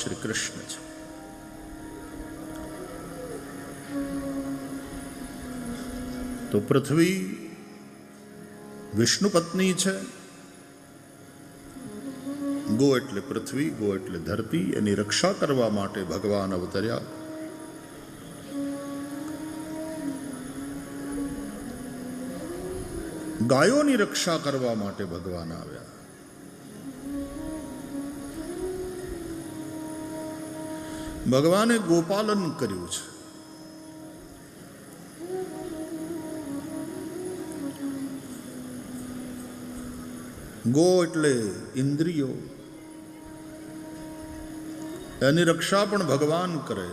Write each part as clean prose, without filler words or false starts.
શ્રી કૃષ્ણ છે. તો પૃથ્વી વિષ્ણુ પત્ની છે. ગો એટલે પૃથ્વી, ગો એટલે ધરતી. એની રક્ષા કરવા માટે ભગવાન અવતર્યા. ગાયોની રક્ષા કરવા માટે ભગવાન આવ્યા. ભગવાને ગોપાલન કર્યું છે. ગો એટલે ઇન્દ્રિયો, એની રક્ષા પણ ભગવાન કરે.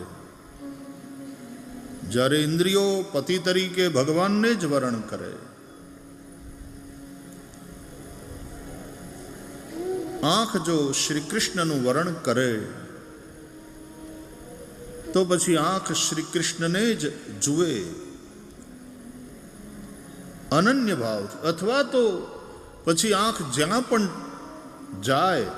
જ્યારે ઇન્દ્રિયો પતિ તરીકે ભગવાનને જ વરણ કરે, આંખ જો શ્રી કૃષ્ણનું વરણ કરે તો પછી આંખ શ્રી કૃષ્ણને જ જુએ અનન્ય ભાવથી, અથવા તો પછી આંખ જ્યાં પણ જાય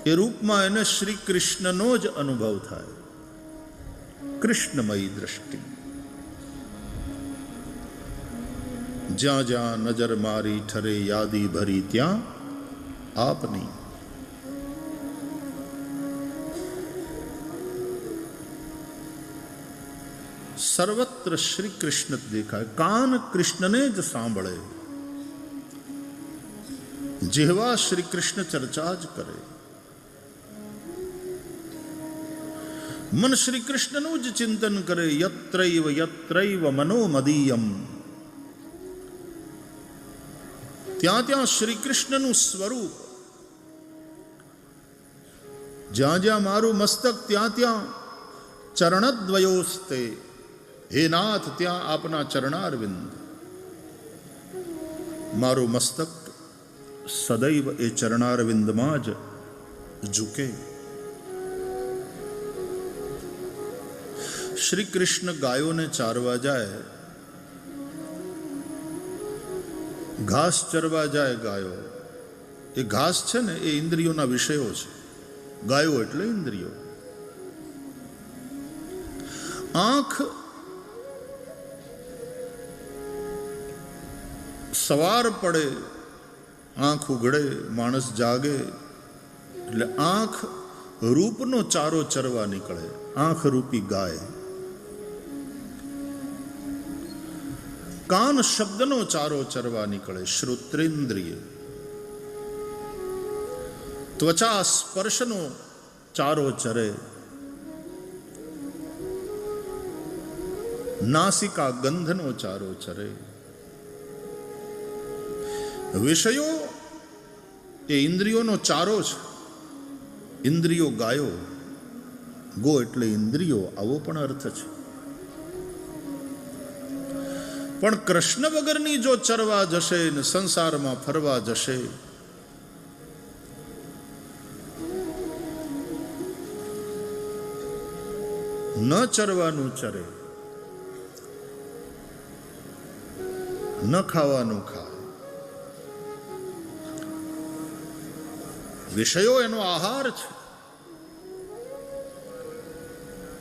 એ રૂપમાં એને શ્રી કૃષ્ણનો જ અનુભવ થાય. કૃષ્ણમયી દ્રષ્ટિ. જ્યાં જ્યાં નજર મારી ઠરે યાદી ભરી ત્યાં આપની. સર્વત્ર શ્રી કૃષ્ણ દેખાય. કાન કૃષ્ણને જ સાંભળે, જેવા શ્રી કૃષ્ણ ચર્ચા જ કરે. મન શ્રી કૃષ્ણનું જ ચિંતન કરે. યત્રૈવ યત્રૈવ મનોમદીયમ. ત્યાં ત્યાં શ્રી કૃષ્ણનું સ્વરૂપ. જ્યાં જ્યાં મારું મસ્તક ત્યાં ત્યાં ચરણદ્વયોસ્તે. હે નાથ, ત્યાં આપના ચરણારવિંદ. મારું મસ્તક સદૈવ એ ચરણારવિંદમાં જ ઝૂકે. શ્રી કૃષ્ણ ગાયોને ચારવા જાય, ઘાસ ચરવા જાય. ગાયો, એ ઘાસ છે ને, એ ઇન્દ્રિયોના વિષયો છે. ગાયો એટલે ઇન્દ્રિયો. આંખ સવાર પડે, આંખ ઉઘડે, માણસ જાગે એટલે આંખ રૂપનો ચારો ચરવા નીકળે. આંખ રૂપી ગાય. કાન શબ્દનો ચારો ચરવા નીકળે. શ્રોત્રેન્દ્રિય. ત્વચા સ્પર્શનો ચારો ચરે. નાસિકા ગંધનો ચારો ચરે. વિષયો એ ઇન્દ્રિયોનો ચારો છે. ઇન્દ્રિયો ગાયો. ગો એટલે ઇન્દ્રિયો, આવો પણ અર્થ છે. પણ કૃષ્ણ વગરની જો ચરવા જશે ને સંસારમાં ફરવા જશે, ન ચરવાનું ચરે, ન ખાવાનું ખાય. વિષયો એનો આહાર છે.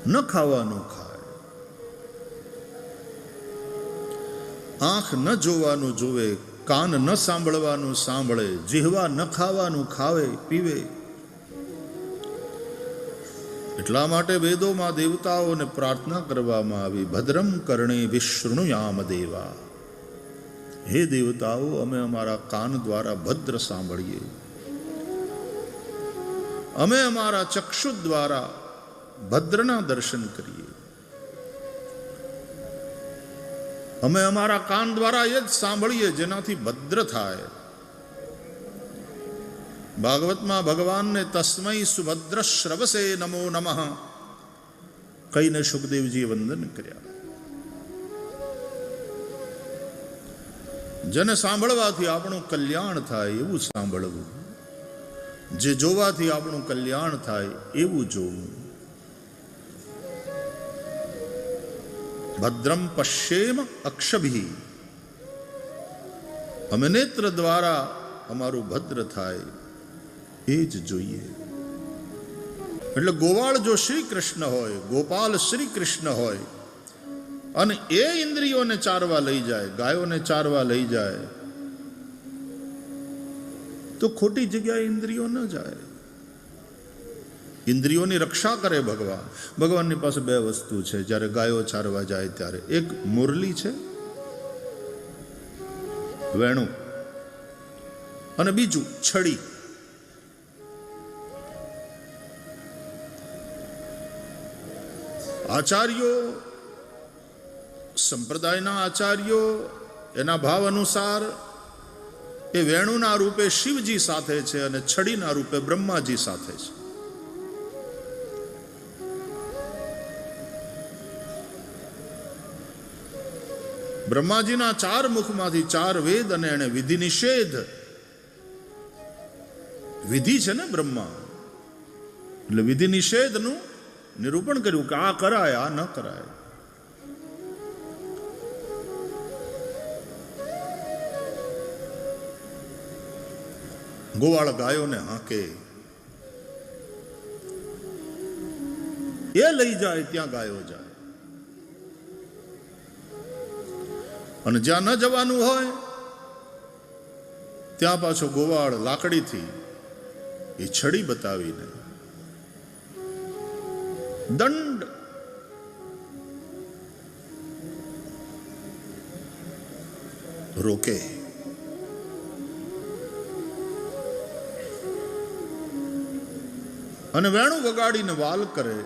ન ખાવાનું ખાય. આંખ ન જોવાનું જોવે, કાન ન સાંભળવાનું સાંભળે, જીહવા ન ખાવાનું ખાવે પીવે. એટલા માટે વેદોમાં દેવતાઓને પ્રાર્થના કરવામાં આવી, ભદ્રમ કર્ણે વિશૃણુયામ દેવા. હે દેવતાઓ, અમે અમારા કાન દ્વારા ભદ્ર સાંભળીએ, અમે અમારા ચક્ષુ દ્વારા ભદ્રના દર્શન કરીએ, અમે અમારા કાન દ્વારા એ જ સાંભળીએ જેનાથી ભદ્ર થાય. ભાગવતમાં ભગવાનને તસ્મૈ સુભદ્ર શ્રવસે નમો નમઃ કહીને સુખદેવજીએ વંદન કર્યા. જેને સાંભળવાથી આપણું કલ્યાણ થાય એવું સાંભળવું, જે જોવાથી આપણું કલ્યાણ થાય એવું જોવું. ભદ્રમ પશ્યેમ અક્ષભિ. અમે નેત્ર દ્વારા અમારું ભદ્ર થાય એ જ જોઈએ. એટલે ગોવાળ જો શ્રી કૃષ્ણ હોય, ગોપાલ શ્રી કૃષ્ણ હોય અને એ ઇન્દ્રિયોને ચારવા લઈ જાય, ગાયોને ચારવા લઈ જાય, તો ખોટી જગ્યાએ ઇન્દ્રિયો ન જાય. ઇન્દ્રિયોની રક્ષા કરે ભગવાન. ભગવાનની પાસે બે વસ્તુ છે જ્યારે ગાયો ચારવા જાય ત્યારે. એક મુરલી છે, વેણું, અને બીજું છડી. આચાર્યો, સંપ્રદાયના આચાર્યો એના ભાવ અનુસાર એ વેણુના રૂપે શિવજી સાથે છે અને છડીના રૂપે બ્રહ્માજી સાથે છે. બ્રહ્માજીના 4 મુખમાંથી 4 વેદ અને એને વિધિ નિષેધ, વિધિ છે ને બ્રહ્મા, એટલે વિધિ નિષેધનું નિરૂપણ કર્યું કે આ કરાય, આ ન કરાય. ગોવાળ ગાયોને હાંકે, એ લઈ જાય ત્યાં ગાયો જાય, અને જ્યાં ન જવાનું હોય ત્યાં પાછો ગોવાળ લાકડીથી એ છડી બતાવીને દંડ રોકે. અને વેણું વગાડીને વાલ કરે.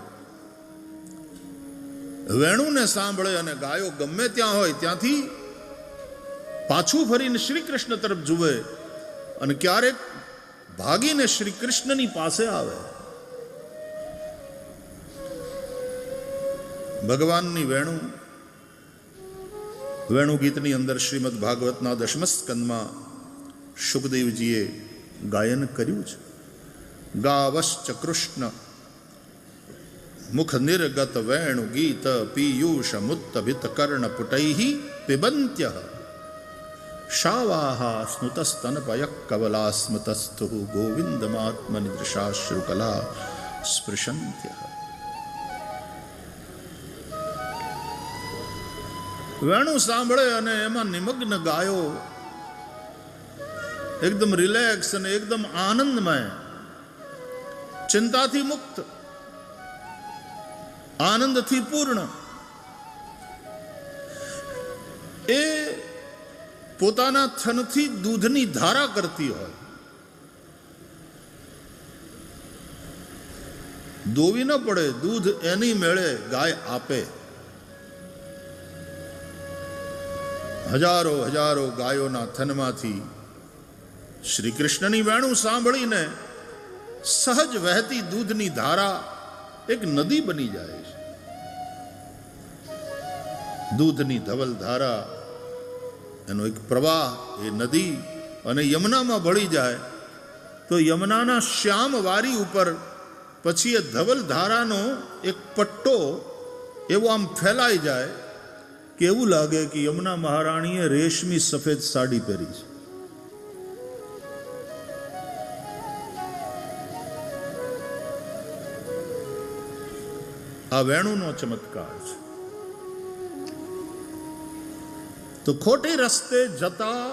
વેણુને સાંભળે અને ગાયો ગમે ત્યાં હોય ત્યાંથી પાછું ફરીને શ્રી કૃષ્ણ તરફ જુએ અને ક્યારેક ભાગીને શ્રી કૃષ્ણની પાસે આવે. ભગવાનની વેણુ ગીતની અંદર શ્રીમદ ભાગવતના 10મ સ્કંદમાં શુકદેવજીએ ગાયન કર્યું છે. ગાવશ્ચ કૃષ્ણ મુખ નિર્ગત વેણુ ગીત પીયુષ મુત્તભિત કર્ણ પુટૈ પિબંત્ય શાવાહા સ્નુતસ્તનપય કવલા સ્મૃતસ્થુ ગોવિંદમાત્મનિદૃશાશ્રુકલા સ્પૃશંત્ય. વેણુ સાંભળે અને એમાં નિમગ્ન ગાયો એકદમ રિલેક્સ અને એકદમ આનંદમય, ચિંતાથી મુક્ત, આનંદથી પૂર્ણ, એ પોતાના થનથી દૂધની ધારા કરતી હોય. દોવી ન પડે, દૂધ એની મેળે ગાય આપે. હજારો હજારો ગાયોના થનમાંથી શ્રી કૃષ્ણની વેણુ સાંભળીને સહજ વહેતી દૂધની ધારા એક નદી બની જાય છે. દૂધની ધવલ ધારા, એનો એક પ્રવાહ, એ નદી અને યમુનામાં ભળી જાય તો યમુનાના શ્યામ વારી ઉપર પછી એ ધવલ ધારાનો એક પટ્ટો એવો આમ ફેલાઈ જાય કે એવું લાગે કે યમુના મહારાણીએ રેશમી સફેદ સાડી પહેરી છે. આ વેણુનો ચમત્કાર છે. તો ખોટી રસ્તે જતા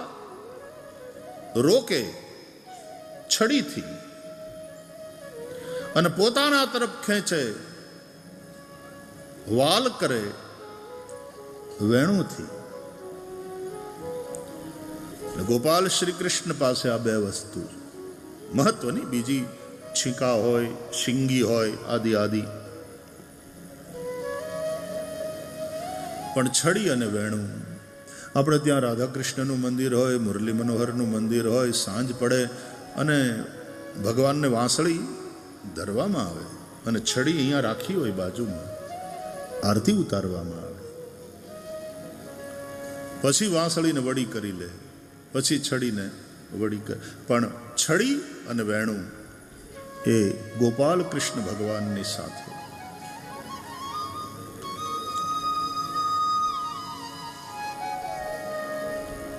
રોકે છડીથી અને પોતાના તરફ ખેંચે, વાલ કરે વેણુથી. ગોપાલ શ્રી કૃષ્ણ પાસે આ બે વસ્તુ મહત્વની. બીજી છીકા હોય, શિંગી હોય, આદિ આદિ, પણ છડી અને વેણું. આપણે ત્યાં રાધા કૃષ્ણનું મંદિર હોય, મુરલી મનોહરનું મંદિર હોય, સાંજ પડે અને ભગવાનને વાંસળી ધરવામાં આવે અને છડી અહીંયા રાખી હોય બાજુમાં, આરતી ઉતારવામાં આવે, પછી વાંસળીને વડી કરી લે, પછી છડીને વડી કરે. પણ છડી અને વેણું એ ગોપાલ કૃષ્ણ ભગવાનની સાથે.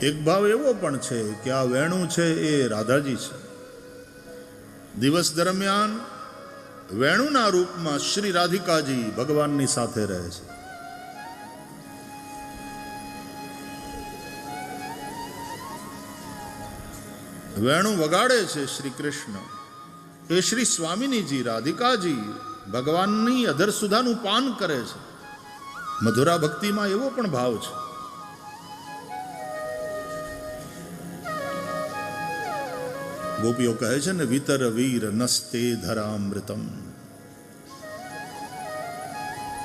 એક ભાવ એવો પણ છે કે આ વેણું છે એ રાધાજી છે. દિવસ દરમિયાન વેણુના રૂપમાં શ્રી રાધિકાજી ભગવાનની સાથે રહે છે. વેણુ વગાડે છે શ્રી કૃષ્ણ, એ શ્રી સ્વામિનીજી રાધિકાજી ભગવાનની અધર સુધાનું પાન કરે છે. મધુરા ભક્તિમાં એવો પણ ભાવ છે. ગોપીઓ કહે છે ને, વિતર વીર નસ્તે ધરામૃતમ,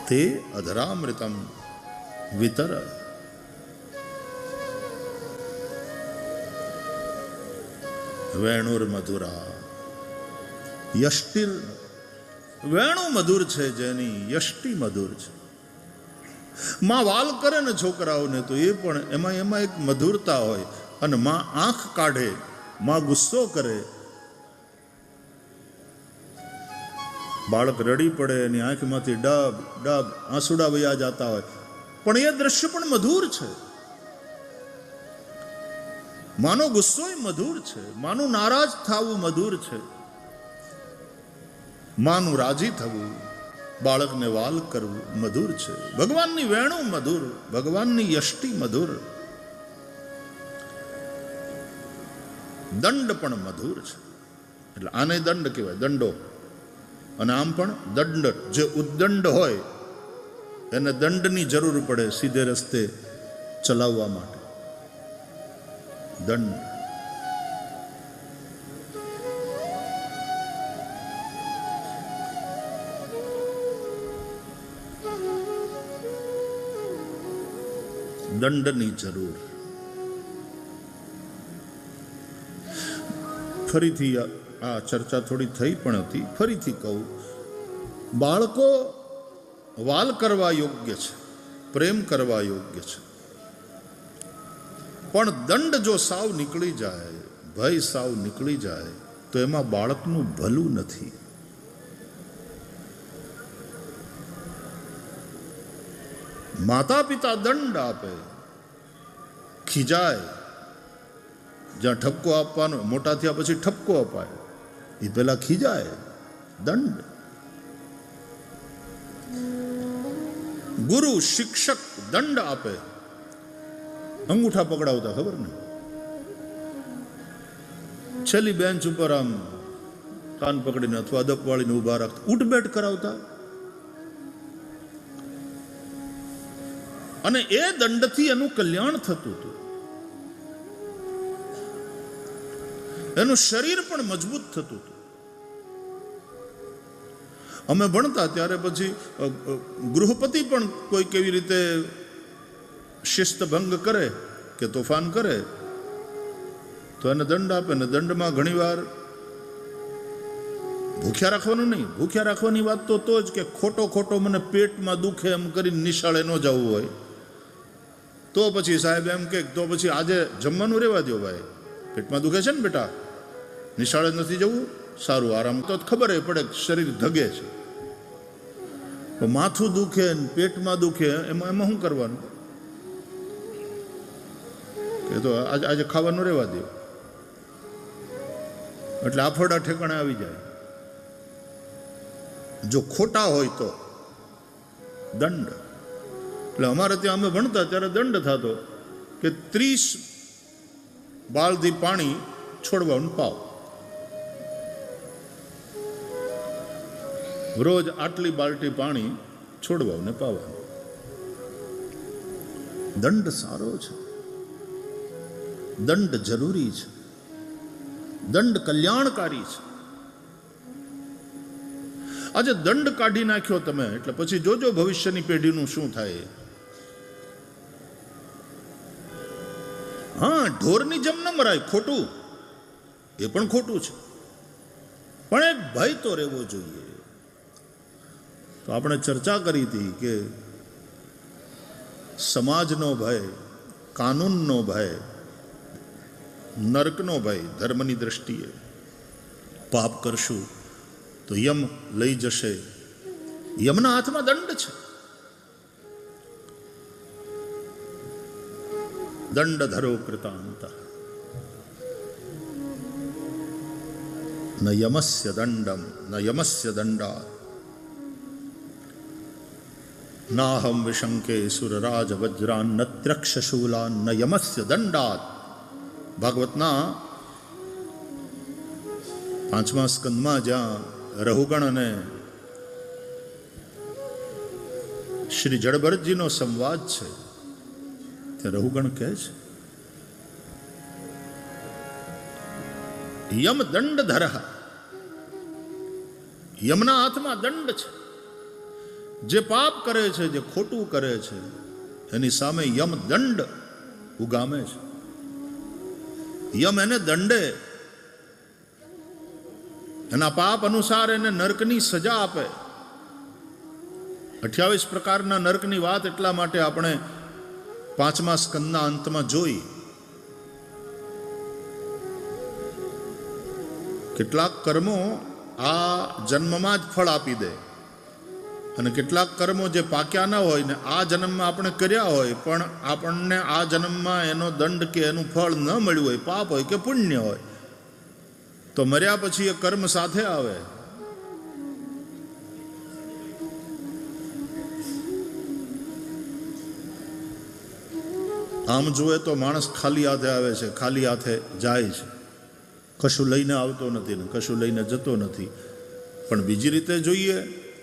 તે અધરામૃતમ વિતર. વેણુર મધુરા યષ્ટિર, વેણુ મધુર છે જેની યષ્ટિ મધુર છે. માં વાલ કરે ને છોકરાઓને તો એ પણ એમાં એક મધુરતા હોય. અને માં આંખ કાઢે, માં ગુસ્સો કરે, બાળક રડી પડે એની આંખમાંથી ડબ ડબ આંસુડા વયા જતા હોય, પણ એ દ્રશ્ય પણ મધુર છે. માનો ગુસ્સો મધુર છે, માનું નારાજ થવું મધુર છે, માનું રાજી થવું, બાળકને વાલ કરવું મધુર છે. ભગવાનની વેણુ મધુર, ભગવાનની યષ્ટિ મધુર, દંડ પણ મધુર છે. એટલે આને દંડ કહેવાય, દંડો. અને આમ પણ દંડ, જે ઉદ્દંડ હોય એને દંડની જરૂર પડે સીધે રસ્તે ચલાવવા માટે. દંડ. દંડની જરૂર. ફરીથી આ ચર્ચા થોડી થઈ પણ હતી, ફરીથી કહું, બાળકો વાલ કરવા યોગ્ય છે, પ્રેમ કરવા યોગ્ય છે, પણ દંડ જો સાવ નીકળી જાય, ભય સાવ નીકળી જાય તો એમાં બાળકનું ભલું નથી. માતા પિતા દંડ આપે, ખીજાય, જ્યાં ઠપકો આપવાનો, મોટા થયા પછી ઠપકો અપાય, એ પેલા ખીજાય, દંડ. ગુરુ શિક્ષક દંડ આપે, અંગૂઠા પકડાવતા, ખબર ને, છેલ્લી બેન્ચ ઉપર આમ કાન પકડીને અથવા અદપ વાળીને ઉભા રાખતા, ઉઠબેઠ કરાવતા. અને એ દંડથી એનું કલ્યાણ થતું હતું, એનું શરીર પણ મજબૂત થતું હતું. અમે ભણતા ત્યારે પછી ગૃહપતિ પણ કોઈ કેવી રીતે શિસ્ત ભંગ કરે કે તોફાન કરે તો એને દંડ આપે. ને દંડમાં ઘણીવાર ભૂખ્યા રાખવાનું નહીં, ભૂખ્યા રાખવાની વાત તો જ કે ખોટો મને પેટમાં દુખે એમ કરીને નિશાળે ન જવું હોય તો પછી સાહેબ એમ કે તો પછી આજે જમવાનું રહેવા દો ભાઈ, પેટમાં દુખે છે ને બેટા, નિશાળે નથી જવું, સારું આરામ. તો ખબર પડે શરીર ધગે છે. માથું દુખે ને પેટમાં દુખે એમાં શું કરવાનું? કે તો આજે ખાવાનું રહેવા દો. એટલે આફડા ઠેકાણે આવી જાય. જો ખોટા હોય તો દંડ. એટલે અમારે ત્યાં અમે ભણતા ત્યારે દંડ થતો કે 30 બાલદી પાણી છોડવાનું પાવ, રોજ આટલી બાલટી પાણી છોડવાને પાવાનું. દંડ સારો છે, દંડ જરૂરી છે, દંડ કલ્યાણકારી છે. આજે દંડ કાઢી નાખ્યો તમે એટલે પછી જોજો ભવિષ્યની પેઢીનું શું થાય. હા, ઢોરની જેમ ન મરાય, ખોટું, એ પણ ખોટું છે, પણ એક ભય તો રહેવો જોઈએ. તો આપણે ચર્ચા કરી હતી કે સમાજનો ભય, કાનૂનનો ભય, નરકનો ભય. ધર્મની દ્રષ્ટિએ પાપ કરશું તો યમ લઈ જશે, યમના હાથમાં દંડ છે. દંડ ધરો કૃતાંત. ન યમસ્ય દંડમ ન યમસ્ય દંડાત નાહમ વિશંકે સુરરાજ વજ્રાન ન ત્રક્ષશૂલાન ન યમસ્ય દંડાત. ભાગવતના 5મા સ્કંદમાં જ્યાં રહુગણ અને શ્રી જડભરતજીનો સંવાદ છે, ત્યાં રહુગણ કહે છે યમ દંડ ધરહ, યમના હાથમાં દંડ છે. જે પાપ કરે છે, જે ખોટું કરે છે, એની સામે યમ દંડ ઉગામે છે. યમ એને દંડે, એના પાપ અનુસાર એને નરકની સજા આપે. 28 પ્રકારના નરકની વાત એટલા માટે આપણે 5મા સ્કંદના અંતમાં જોઈ. કેટલાક કર્મો આ જન્મમાં જ ફળ આપી દે, અને કેટલાક કર્મો જે પાક્યા ના હોય ને આ જન્મમાં આપણે કર્યા હોય, પણ આપણને આ જન્મમાં એનો દંડ કે એનું ફળ ન મળ્યું હોય, પાપ હોય કે પુણ્ય હોય, તો મર્યા પછી એ કર્મ સાથે આવે. આમ જોવે તો માણસ ખાલી હાથે આવે છે, ખાલી હાથે જાય છે, કશું લઈને આવતો નથી ને કશું લઈને જતો નથી. પણ બીજી રીતે જોઈએ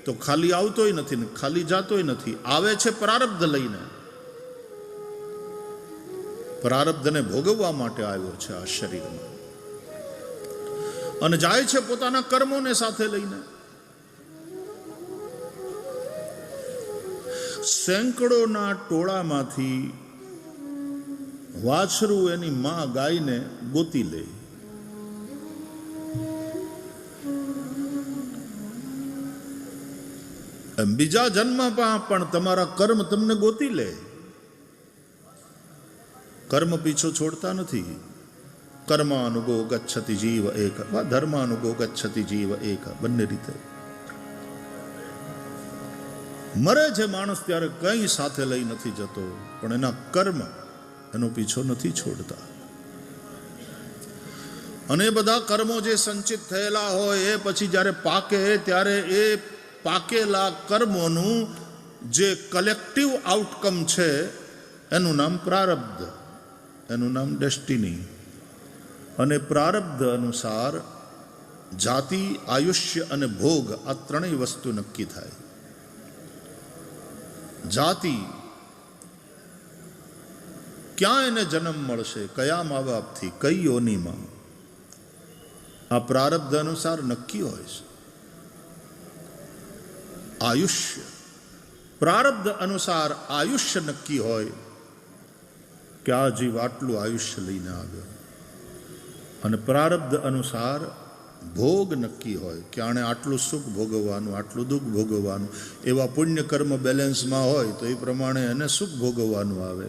તો ખાલી આવતોય નથી ને ખાલી જાતોય નથી. આવે છે પ્રારબ્ધ લઈને, પ્રારબ્ધને ભોગવવા માટે આવ્યો છે આ શરીરમાં, અને જાય છે પોતાના કર્મોને સાથે લઈને. સેંકડોના ટોળામાંથી વાછરું એની માં ગાયને ગોતી લે. બીજા જન્મમાં પણ તમારા કર્મ તમને ગોતી લે. કર્મ પીછો છોડતા નથી. કર્માનુગો ગચ્છતિ જીવ એક, ધર્માનુગો ગચ્છતિ જીવ એક, બંને રીતે. મરે છે માણસ ત્યારે કંઈ સાથે લઈ નથી જતો, પણ એના કર્મ એનો પીછો નથી છોડતા. અને બધા કર્મો જે સંચિત થયેલા હોય એ પછી જ્યારે પાકે ત્યારે એ પાકેલા કર્મોનું જે કલેક્ટિવ આઉટકમ છે એનું નામ પ્રારબ્ધ, એનું નામ ડેસ્ટિની. અને પ્રારબ્ધ અનુસાર જાતિ, આયુષ્ય અને ભોગ આ ત્રણેય વસ્તુ નક્કી થાય. જાતિ, ક્યાં એને જન્મ મળશે, કયા મા બાપથી, કઈ યોનિમાં, આ પ્રારબ્ધ અનુસાર નક્કી હોય છે. આયુષ્ય, પ્રારબ્ધ અનુસાર આયુષ્ય નક્કી હોય કે આ જીવ આટલું આયુષ્ય લઈને આવ્યો. અને પ્રારબ્ધ અનુસાર ભોગ નક્કી હોય કે આણે આટલું સુખ ભોગવવાનું, આટલું દુઃખ ભોગવવાનું. એવા પુણ્ય કર્મ બેલેન્સમાં હોય તો એ પ્રમાણે એને સુખ ભોગવવાનું આવે,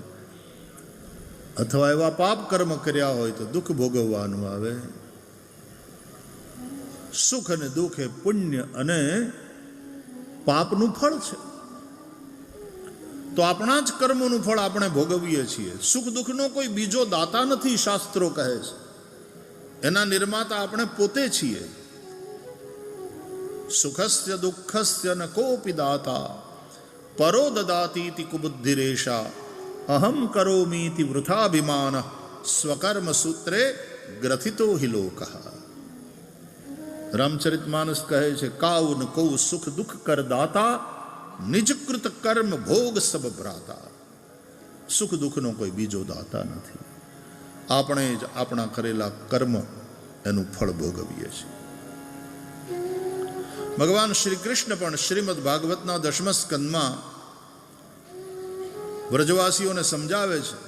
અથવા એવા પાપ કર્મ કર્યા હોય તો દુઃખ ભોગવવાનું આવે. સુખ અને દુઃખ એ પુણ્ય અને પાપનું ફળ છે. તો આપણા જ કર્મોનું ફળ આપણે ભોગવીએ છીએ. સુખ દુઃખનો કોઈ બીજો દાતા નથી, શાસ્ત્રો કહે છે. એના નિર્માતા આપણે પોતે છીએ. સુખસ્ય દુઃખસ્ય ન કોપી દાતા પરો દદાતીતિ કુબુદ્ધિરેશા અહમ કરોમીતિ વૃથાભિમાન સ્વકર્મ સૂત્રે ગ્રથિતો હિ લોકઃ. રામચરિતમાનસ કહે છે, કાઉ ન કૌ સુખ દુઃખ કર દાતા નિજકૃત કર્મ ભોગ સબ ભ્રાતા. સુખ દુઃખનો કોઈ બીજો દાતા નથી. આપણે જ આપણા કરેલા કર્મ એનું ફળ ભોગવીએ છીએ. ભગવાન શ્રી કૃષ્ણ પણ શ્રીમદ ભાગવતના 10મા સ્કંદમાં વ્રજવાસીઓને સમજાવે છે,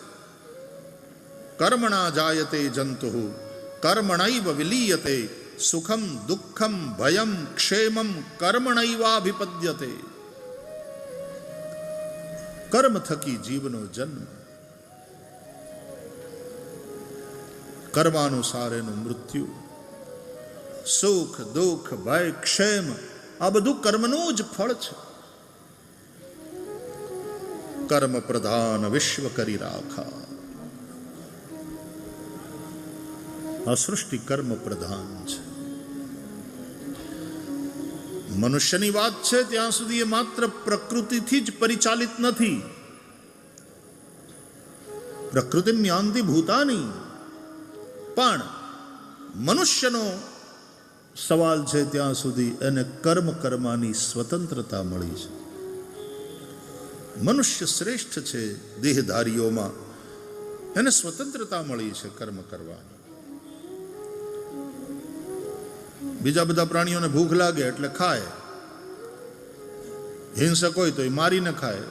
કર્મણા જાયતે જંતુ કર્મણૈવ વિલીયતે સુખમ દુઃખમ ભયમ ક્ષેમમ કર્મણૈવાભિપદ્યતે. કર્મ થકી જીવનો જન્મ, કર્માનુસાર એનું મૃત્યુ. સુખ દુઃખ ભય ક્ષેમ આ બધું કર્મનું જ ફળ છે. કર્મ પ્રધાન વિશ્વ કરી રાખા. આ સૃષ્ટિ કર્મ પ્રધાન છે. મનુષ્યની વાત છે ત્યાં સુધી એ માત્ર પ્રકૃતિથી જ પરિચાલિત નથી. પ્રકૃતિ યાંતિ ભૂતાની, પણ મનુષ્યનો સવાલ છે ત્યાં સુધી એને કર્મ કરવાની સ્વતંત્રતા મળી છે. મનુષ્ય શ્રેષ્ઠ છે દેહધારીઓમાં, એને સ્વતંત્રતા મળી છે કર્મ કરવાની. બીજા બધા પ્રાણીઓને ભૂખ લાગે એટલે ખાય, હિંસક હોય તો એ મારીને ખાય.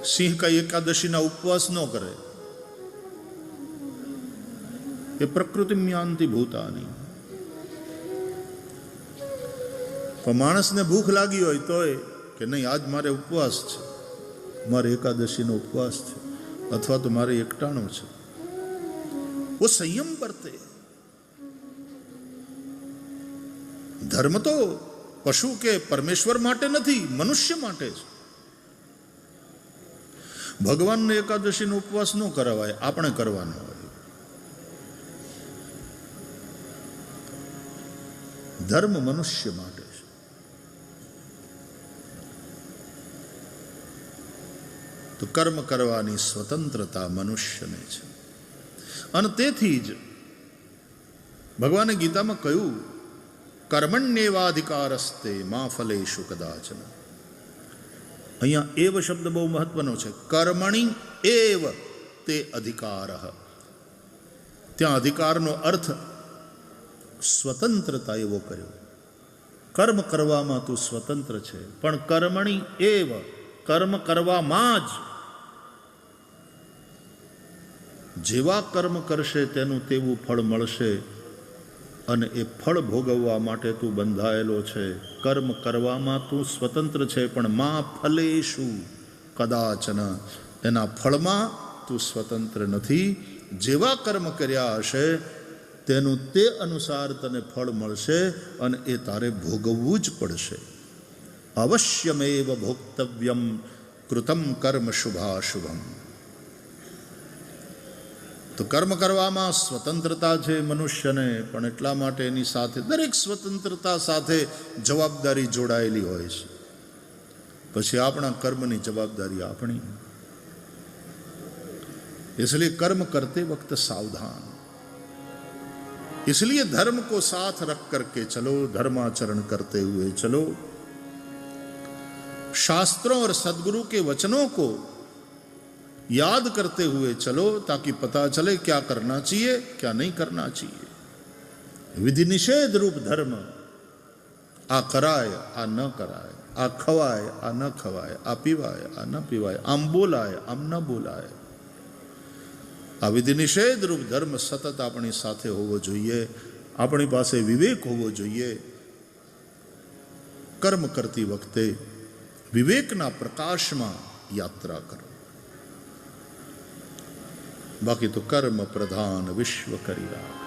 સિંહ કઈ એકાદશીના ઉપવાસ ન કરે. એ પ્રકૃતિ યાંતિ ભૂતાની. પણ માણસને ભૂખ લાગી હોય તોય કે નહીં, આજ મારે ઉપવાસ છે, મારે એકાદશીનો ઉપવાસ છે, અથવા તો મારે એકટાણું છે. वो संयम बरते. ધર્મ તો પશુ કે પરમેશ્વર માટે નથી, મનુષ્ય માટે છે. ભગવાનને એકાદશીનો ઉપવાસ ન કરાવાય, આપણે કરવાનો હોય. ધર્મ મનુષ્ય માટે છે. તો કર્મ કરવાની સ્વતંત્રતા મનુષ્યને છે. અને તેથી જ ભગવાને ગીતામાં કહ્યું, કર્મણ્યેવાધિકારસ્તે મા ફલેષુ કદાચન. અહીંયા એવ શબ્દ બહુ મહત્વનો છે. કર્મણી એવ તે અધિકાર. ત્યાં અધિકારનો અર્થ સ્વતંત્રતા એવો કર્યો. કર્મ કરવામાં તું સ્વતંત્ર છે, પણ કર્મણી એવ, કર્મ કરવામાં જ. જેવા કર્મ કરશે તેનું તેવું ફળ મળશે, અને એ ફળ ભોગવવા માટે તું બંધાયેલો છે. કર્મ કરવામાં તું સ્વતંત્ર છે, પણ મા ફલેષુ કદાચન, એના ફળમાં તું સ્વતંત્ર નથી. જેવા કર્મ કર્યા હશે તેનું તે અનુસાર તને ફળ મળશે, અને એ તારે ભોગવવું જ પડશે. અવશ્યમેવ ભોક્તવ્યમ કૃતમ કર્મ શુભાશુભમ. તો કર્મ કરવામાં સ્વતંત્રતા છે મનુષ્યને, પણ એટલા માટે એની સાથે, દરેક સ્વતંત્રતા સાથે જવાબદારી જોડાયેલી હોય છે. પછી આપણા કર્મની જવાબદારી આપણી. इसलिए कर्म करते वक्त सावधान. इसलिए धर्म को साथ रख करके चलो, धर्माचरण करते हुए चलो. शास्त्रों और सदगुरु के वचनों को याद करते हुए चलो, ताकि पता चले क्या करना चाहिए, क्या नहीं करना चाहिए. विधि निषेध रूप धर्म, आ कराय आ न कराय, आ खवाय आ न खवाय, आ पीवाय आ न पीवाय, आम बोलाय आम न बोलाय. આ વિધિ નિષેધ રૂપ ધર્મ સતત આપણી સાથે હોવો જોઈએ. આપણી પાસે વિવેક હોવો જોઈએ. કર્મ કરતી વખતે વિવેકના પ્રકાશમાં યાત્રા કરો. બાકી તો કર્મ પ્રધાન વિશ્વ કરી રાખ.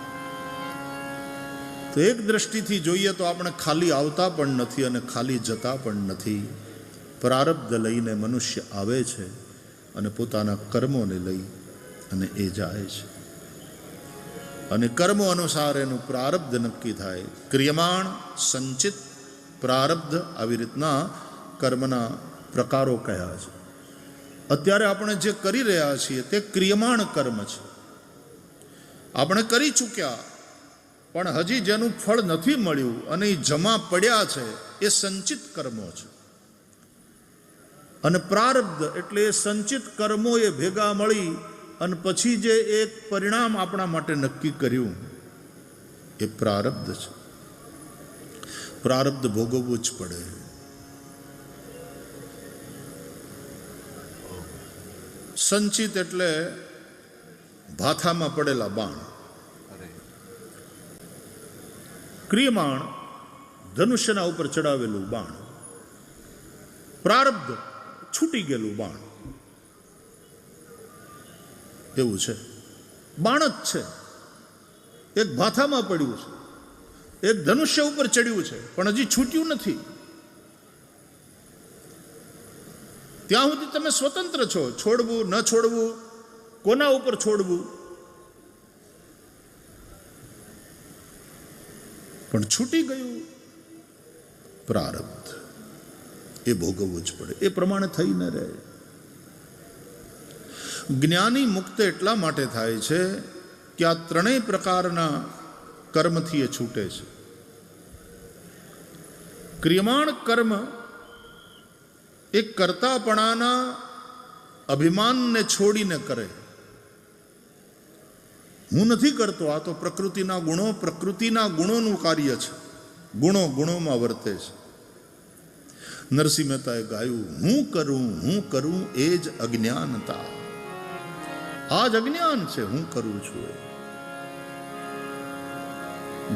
તો એક દ્રષ્ટિથી જોઈએ તો આપણે ખાલી આવતા પણ નથી અને ખાલી જતા પણ નથી. પ્રારબ્ધ લઈને મનુષ્ય આવે છે અને પોતાના કર્મોને લઈ અને એ જાય છે. અને કર્મો અનુસાર એનું પ્રારબ્ધ નક્કી થાય. ક્રિયમાણ, સંચિત, પ્રારબ્ધ, આવી રીતના કર્મના પ્રકારો કયા છે. અત્યારે આપણે જે કરી રહ્યા છીએ તે ક્રિયમાણ કર્મ છે. આપણે કરી ચૂક્યા, પણ હજી જેનું ફળ નથી મળ્યું અને એ જમા પડ્યા છે, એ સંચિત કર્મો છે. અને પ્રારબ્ધ એટલે એ સંચિત કર્મો એ ભેગા મળી અને પછી જે એક પરિણામ આપણા માટે નક્કી કર્યું, એ પ્રારબ્ધ છે. પ્રારબ્ધ ભોગવવું જ પડે. સંચિત એટલે ભાથામાં પડેલા બાણ. ક્રિયમાણ ધનુષ્યના ઉપર ચડાવેલું બાણ. પ્રારબ્ધ છૂટી ગયેલું બાણ. એવું છે. બાણ જ છે. એક ભાથામાં પડ્યું છે, એક ધનુષ્ય ઉપર ચડ્યું છે, પણ હજી છૂટ્યું નથી. ત્યાં સુધી તમે સ્વતંત્ર છો. છોડવું ન છોડવું, કોના ઉપર છોડવું, પણ છૂટી ગયું. પ્રારબ્ધ એ ભોગવવું જ પડે, એ પ્રમાણે થઈ ન રહે. જ્ઞાની મુક્ત એટલા માટે થાય છે કે આ ત્રણેય પ્રકારના કર્મથી એ છૂટે છે. ક્રિયમાણ કર્મ એ કર્તાપણાના અભિમાનને છોડીને કરે. હું નથી કરતો, આ તો પ્રકૃતિના ગુણોનું કાર્ય છે, ગુણોમાં વર્તે છે. નરસિંહ મહેતાએ ગાયું, હું કરું એ જ અજ્ઞાનતા. આ જ અજ્ઞાન છે, હું કરું છું એ.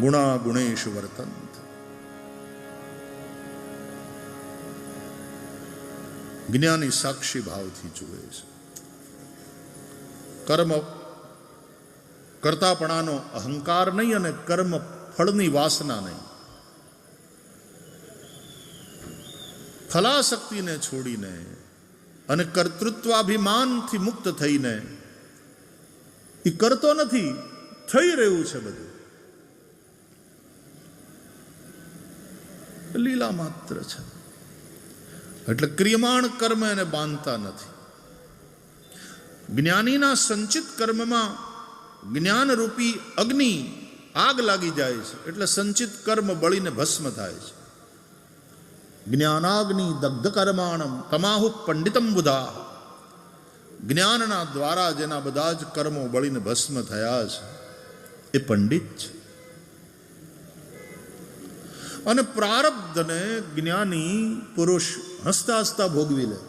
ગુણા ગુણેશ વર્તંત. જ્ઞાની સાક્ષી ભાવથી જુએ છે. કર્મ કરતાપણાનો અહંકાર નહીં અને કર્મ ફળની વાસના નહીં. ફલાશક્તિને છોડીને અને કર્તૃત્વાભિમાનથી મુક્ત થઈને એ કરતો નથી, થઈ રહ્યું છે બધું. લીલા માત્ર છે. એટલે ક્રિયમાણ કર્મ એને બાંધતા નથી. જ્ઞાનીના સંચિત કર્મમાં જ્ઞાનરૂપી અગ્નિ આગ લાગી જાય છે, એટલે સંચિત કર્મ બળીને ભસ્મ થાય છે. જ્ઞાનાગ્નિ દગ્ધ કર્માણમ તમાહુ પંડિતમ બુધા. જ્ઞાનના દ્વારા જેના બધા જ કર્મો બળીને ભસ્મ થયા છે એ પંડિત છે. અને પ્રારબ્ધને જ્ઞાની પુરુષ હસતા હસતા ભોગવી લે.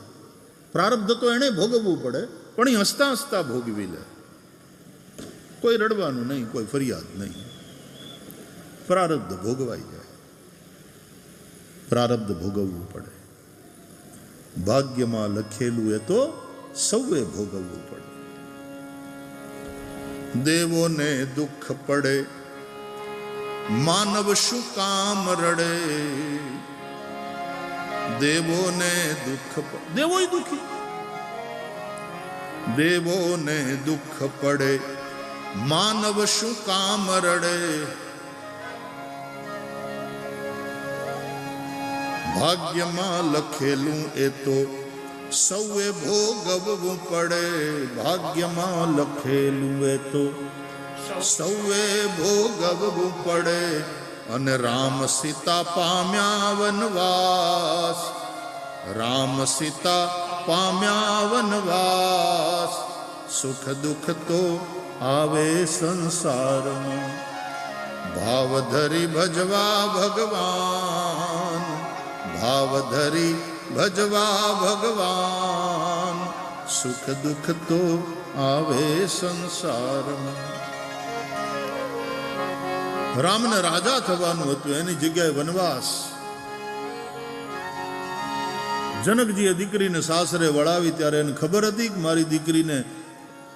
પ્રારબ્ધ તો એને ભોગવવું પડે, પણ એ હસતા હસતા ભોગવી લે. કોઈ રડવાનું નહીં, કોઈ ફરિયાદ નહીં. પ્રારબ્ધ ભોગવાઈ જાય. પ્રારબ્ધ ભોગવવું પડે. ભાગ્યમાં લખેલું એ તો સૌએ ભોગવવું પડે. દેવોને દુઃખ પડે, માનવ શું કામ રડે. દેવોને દુઃખ, દેવોય દુઃખી. દેવોને દુઃખ પડે, માનવ શું કામ રડે. ભાગ્યમાં લખેલું એ તો સૌએ ભોગવવું પડે. ભાગ્યમાં લખેલું એ તો સૌએ ભોગવવું પડે. અને રામ સીતા પામ્યા વનવાસ. રામ સીતા પામ્યા વનવાસ. સુખ દુઃખ તો આવે સંસારમાં. ભાવ ધરી ભજવા ભગવાન. ભાવ ધરી ભજવા ભગવાન. સુખ દુઃખ તો આવે સંસારમાં. રામને રાજા થવાનું હતું, એની જગ્યાએ વનવાસ. જનકજીએ દીકરીને સાસરે વળાવી ત્યારે એને ખબર હતી કે મારી દીકરીને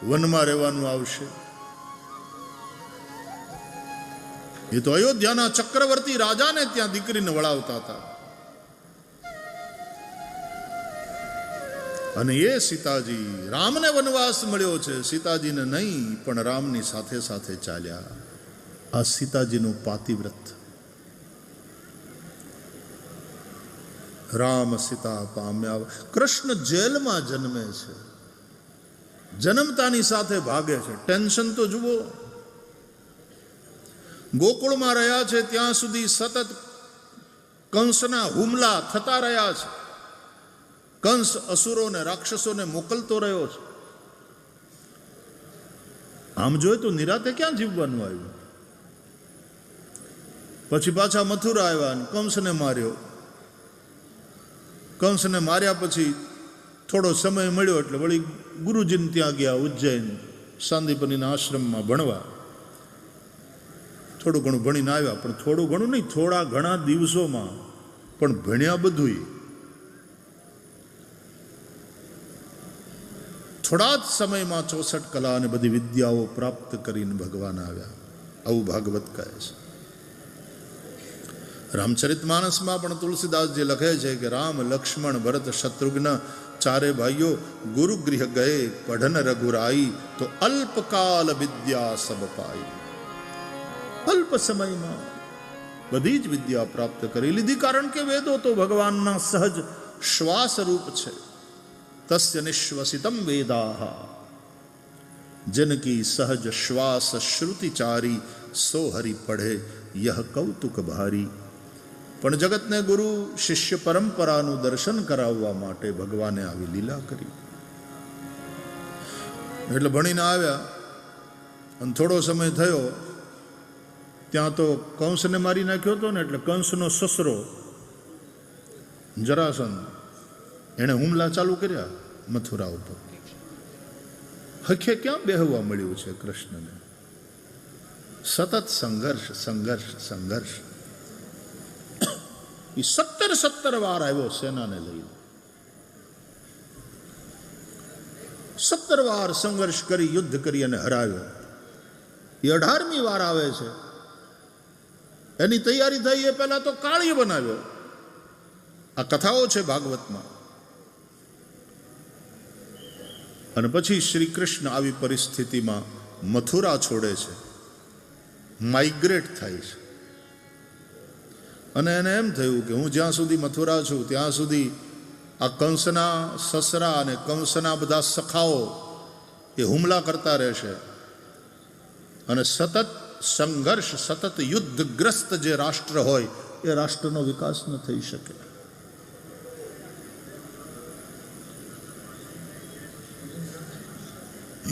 વનમાં રહેવાનું આવશે. એ તો અયોધ્યાના ચક્રવર્તી રાજાને ત્યાં દીકરીને વળાવતા હતા. અને એ સીતાજી, રામને વનવાસ મળ્યો છે, સીતાજીને નહીં, પણ રામની સાથે સાથે ચાલ્યા. આ સીતાજીનું પાતિવ્રત. રામ સીતા પામ્યા. કૃષ્ણ જેલમાં જન્મે છે, જન્મતાની સાથે ભાગે છે. ટેન્શન તો જુઓ. ગોકુળમાં રહ્યા છે ત્યાં સુધી સતત કંસના હુમલા થતા રહ્યા છે. કંસ અસુરોને, રાક્ષસોને મોકલતો રહ્યો છે. આમ જોઈએ તો નિરાતે ક્યાં જીવવાનું આવ્યું. પછી પાછા મથુરા આવ્યા અને કંસને માર્યો. કંસને માર્યા પછી થોડો સમય મળ્યો એટલે વળી ગુરુજીને ત્યાં ગયા ઉજ્જૈન, સાંદીપનીના આશ્રમમાં ભણવા. થોડું ઘણું ભણીને આવ્યા, પણ થોડું ઘણું નહીં, થોડા ઘણા દિવસોમાં પણ ભણ્યા બધું. થોડા જ સમયમાં 64 કલા અને બધી વિદ્યાઓ પ્રાપ્ત કરીને ભગવાન આવ્યા. આવું ભાગવત કહે છે. રામચરિતમાનસમાં પણ તુલસીદાસજી લખે છે કે રામ લક્ષ્મણ ભરત શત્રુઘ્ન ચારે ભાઈઓ ગુરુગૃહ ગયે પઢન રઘુરાઈ તો અલ્પકાલ વિદ્યા સબ પાઈ. અલ્પ સમયમાં બધી જ વિદ્યા પ્રાપ્ત કરી લીધી, કારણ કે વેદો તો ભગવાનના સહજ શ્વાસ રૂપ છે. તસ્ય નિશ્વસિતમ વેદાહ જનકી સહજ શ્વાસ શ્રુતિચારી સો હરિ પઢે યહ કૌતુક ભારી. પણ જગતને ગુરુ શિષ્ય પરંપરાનું દર્શન કરાવવા માટે ભગવાને આવી લીલા કરી. એટલે ભણીને આવ્યા અને થોડો સમય થયો ત્યાં તો કંસને મારી નાખ્યો હતો ને, એટલે કંસનો સસરો જરાસંધ એણે હુમલા ચાલુ કર્યા મથુરા ઉપર. હખે ક્યાં બેહવા મળ્યું છે કૃષ્ણને? સતત સંઘર્ષ સંઘર્ષ સંઘર્ષ. એ 17 વાર આવ્યો સેનાને લઈને, 17 વાર સંઘર્ષ કરી યુદ્ધ કરી અને હરાવ્યો. એ 18મી વાર આવે છે. એની તૈયારી થઈ એ પહેલા તો કાળી બનાવ્યો. આ કથાઓ છે ભાગવતમાં. અને પછી શ્રી કૃષ્ણ આવી પરિસ્થિતિમાં મથુરા છોડે છે, માઇગ્રેટ થાય છે. અને એને એમ થયું કે હું જ્યાં સુધી મથુરા છું ત્યાં સુધી આ કંસના સસરા અને કંસના બધા સખાઓ એ હુમલા કરતા રહેશે અને સતત સંઘર્ષ, સતત યુદ્ધગ્રસ્ત જે રાષ્ટ્ર હોય એ રાષ્ટ્રનો વિકાસ ન થઈ શકે.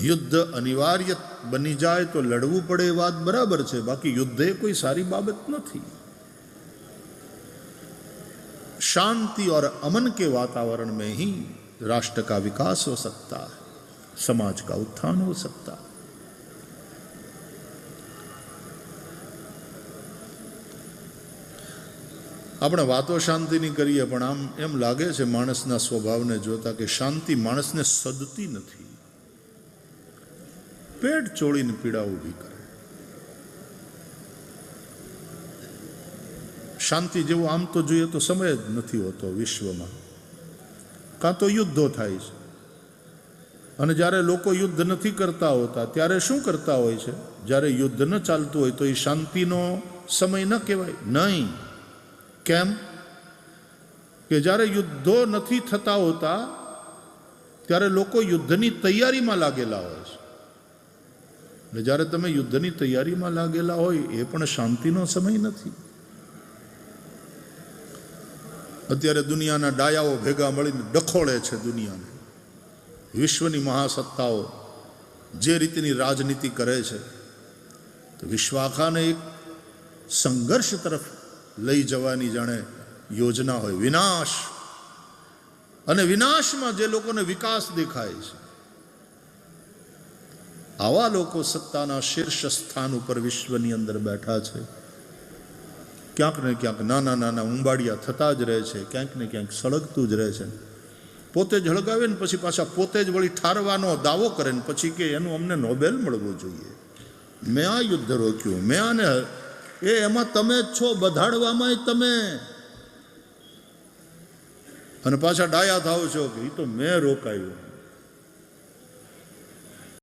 યુદ્ધ અનિવાર્ય બની જાય તો લડવું પડે એ વાત બરાબર છે, બાકી યુદ્ધ એ કોઈ સારી બાબત નથી. शांति और अमन के वातावरण में ही राष्ट्र का विकास हो सकता है, समाज का उत्थान हो सकता है. આપણે વાતો શાંતિની કરીએ પણ આમ એમ લાગે છે માણસના સ્વભાવને જોતા કે શાંતિ માણસને સદતી નથી, પેટ ચોળીને પીડા ઊભી કરે. શાંતિ જેવું આમ તો જોઈએ તો સમય જ નથી હોતો વિશ્વમાં. કાં તો યુદ્ધો થાય છે, અને જ્યારે લોકો યુદ્ધ નથી કરતા હોતા ત્યારે શું કરતા હોય છે? જ્યારે યુદ્ધ ન ચાલતું હોય તો એ શાંતિનો સમય ન કહેવાય. નહીં. કેમ? કે જ્યારે યુદ્ધો નથી થતા હોતા ત્યારે લોકો યુદ્ધની તૈયારીમાં લાગેલા હોય છે. અને જ્યારે તમે યુદ્ધની તૈયારીમાં લાગેલા હોય એ પણ શાંતિનો સમય નથી. અત્યારે દુનિયાના ડાયાઓ ભેગા મળીને ડખોળે છે દુનિયાને. વિશ્વની મહાસત્તાઓ જે રીતની રાજનીતિ કરે છે તો વિશ્વ આખાને એક સંઘર્ષ તરફ લઈ જવાની જાણે યોજના હોય. વિનાશ, અને વિનાશમાં જે લોકોને વિકાસ દેખાય છે આવા લોકો સત્તાના શીર્ષ સ્થાન ઉપર વિશ્વની અંદર બેઠા છે. ક્યાંક ને ક્યાંક નાના નાના ઉંબાડિયા થતા જ રહે છે, ક્યાંક ને ક્યાંક સળગતું જ રહે છે. પોતે જ હળગાવે ને પછી પાછા પોતે જ વળી ઠારવાનો દાવો કરે ને પછી કે એનું અમને નોબેલ મળવું જોઈએ, મેં આ યુદ્ધ રોક્યું, મેં આને. એમાં તમે જ છો, બધાડવામાં તમે. અને પાછા ડાયા થાવ છો કે એ તો મેં રોકાયું.